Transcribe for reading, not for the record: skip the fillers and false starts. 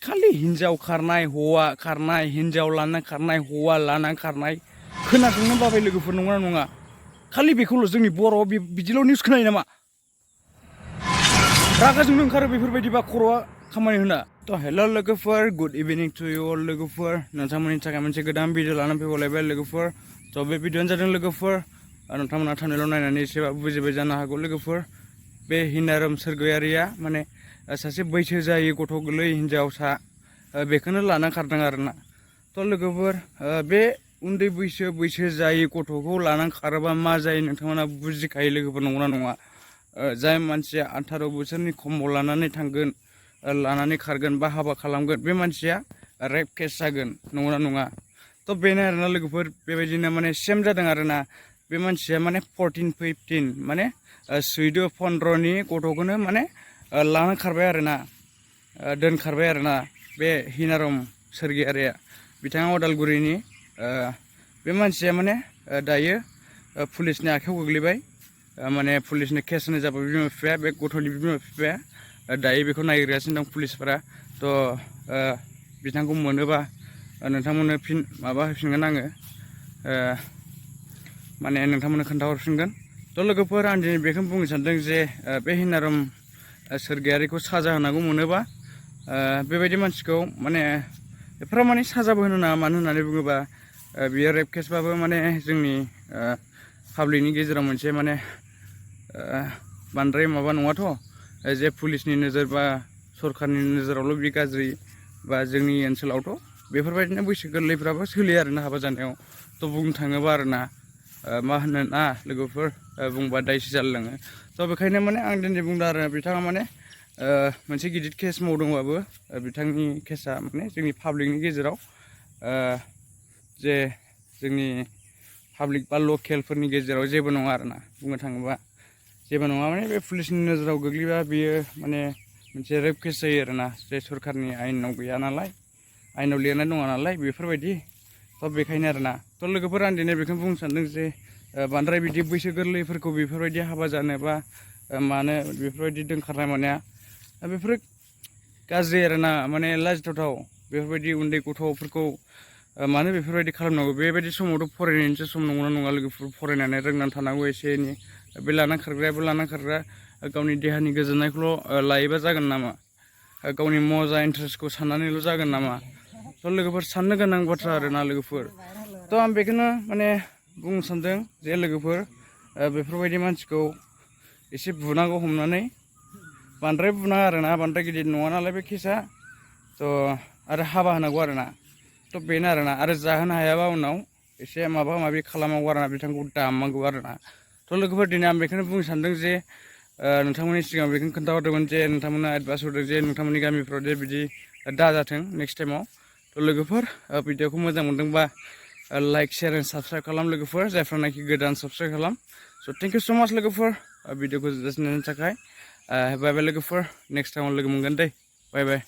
खालि हिन्जाव खारनाय हौवा खारनाय हिन्जाव लाना खारनाय हौवा लाना खारनाय खोनासंनो बाबाय लोगोफोर नंगौना नङा खालि बेखौल' जोंनि बर'आव बिदिल' निउस खोनायो नामा रागा जोंनो ओंखारो बेफोरबायदिबा खर'आ खामानि होना थ' हेल' लोगोफोर गुड इभिनिं टु इउ अल लोगोफोर नोंथांमोननि थाखाय मोनसे गोदान भिडिअ लानानै फैबावलायबाय लोगोफोर थ' बे भिडिअ'आनो जादों लोगोफोर नोंथांमोना थांनायल' नायनानै एसेबाबो बुजिबाय जानो हागौ लोगोफोर बे हिनारोम सोरगोयारिया माने सासे बैसो जायै गथ' गोरलै हिन्जावसा बेखौनो लाना खारदों आरोना थ' लोगोफोर बे उन्दै बैसो जायै गथ'खौ लाना खारोबा मा जायो नोंथांमोना बुजिखायो लोगोफोर नंगौना नङा जाय मानसिया 18 बोसोरनि खमाव लानानै थांगोन लानानै खारगोन बा हाबा खालामगोन बे मानसिया रेप केस जागोन नंगौना नङा थ' बेनो आरोना लोगोफोर बेबायदिनो माने सेम जादों आरोना बे मानसिया माने 14-15 माने 14-15नि गथ'खौनो माने लाना खारबाय आरोना दोनखारबाय आरोना बे हिनारोम सोरगियारिया बिथाङा अदालगुरिनि बे मानसिया माने दायो पुलिसनि आखायाव गोग्लैबाय माने पुलिसनि केस होनाय जाबाय बिमा बिफाया बे गथ'नि बिमा बिफाया दायो बेखौ नागिरगासिनो दं पुलिसफोरा थ' बिथांखौ मोनोबा नोंथांमोननो फिन माबा होफिनगोन आङो माने नोंथांमोननो खोन्थाहरफिनगोन थ' लोगोफोर आं दिनै बेखौनो बुंनो सानदों जे बे हिनारोम सोरगियारिखौ साजा होनांगौ मोनोबा बेबायदि मानसिखौ माने एफाराब माने साजाबो होनो नाङा मानो होननानै बुङोबा बियो रेप केसबाबो माने जोंनि पाब्लिकनि गेजेराव मोनसे माने बांद्राय माबा नङाथ' जे पुलिसनि नोजोर बा सरखारनि नोजोरावल' बे गाज्रि बा जोंनि ओनसोलावथ' बेफोरबायदिनो बैसो गोरलैफ्राबो सोलियो आरोना हाबा जानायाव थ' बुंनो थाङोबा आरोना मा होनो ना लोगोफोर बुंबा दायसो जालायलाङो थ' बेखायनो माने आं दिनै बुंदों आरो बिथाङा माने मोनसे गिदिर केस मावदोंबाबो बिथांनि केसा माने जोंनि पाब्लिकनि गेजेराव जे जोंनि पाब्लिक बा लकेलफोरनि गेजेराव जेबो नङा आरोना बुंनो थाङोबा जेबो नङा माने बे पुलिसनि नोजोराव गोग्लैबा बियो माने मोनसे रेप केस जायो आरोना जे सरखारनि आयेनाव गैया नालाय आयेनाव लिरनाय नङा नालाय बेफोरबायदि थ' बेखायनो आरोना थ' लोगोफोर आं दिनै बेखौनो बुंनो सानदों जे बांद्राय बिदि बैसो गोरलैफोरखौ बेफोरबायदि हाबा जानोबा मानो बेफोरबायदि दोनखारनाय मानाया बेफोरो गाज्रि आरोना माने लाजिथावथाव बेफोरबायदि उन्दै गथ'फोरखौ मानो बेफोरबायदि खालामनांगौ बेबायदि समावथ' फरायनायनिसो सम नंगौना नङा लोगोफोर फरायनानै रोंनानै थानांगौ एसे एनै बे लाना खारग्रा गावनि देहानि गोजोननायखौल' लायोबा जागोन नामा गावनि मजा इन्टारेस्टखौ साननानैल' जागोन नामा थ' लोगोफोर साननो गोनां बाथ्रा आरोना लोगोफोर थ' आं बेखौनो माने बुंनो सानदों जे लोगोफोर बेफोरबायदि मानसिखौ एसे बुनांगौ हमनानै बांद्राय बुनाङा आरोना बांद्राय गिदिर नङा नालाय बे केसा थ' आरो हाबा होनांगौ आरोना थ' बेनो आरोना आरो जाहोनो हायाबा उनाव एसे माबा माबि खालामनांगौ आरोना बिथांखौ दामनांगौ आरोना थ' लोगोफोर दिनै आं बेखौनो बुंनो सानदों जे नोंथांमोननि सिगाङाव बेखौनो खोन्थाहरदोंमोन जे नोंथांमोना एडभाइस हरदों जे नोंथांमोननि गामिफ्राव जे बिदि दाजाथों नेक्स्ट टाइमाव थ' लोगोफोर भिडिअखौ मोजां मोनदोंबा लाइक शेयार एन्ड साबस्क्राइब खालाम लोगोफोर जायफ्रानाखि गोदान साबस्क्राइब खालाम स' थेंक इउ स' माच लोगोफोर भिडिअखौ जोबजासिननायनि थाखाय बाय बाय लोगोफोर नेक्स्ट टाइमाव लोगो मोनगोन दे बाय बाय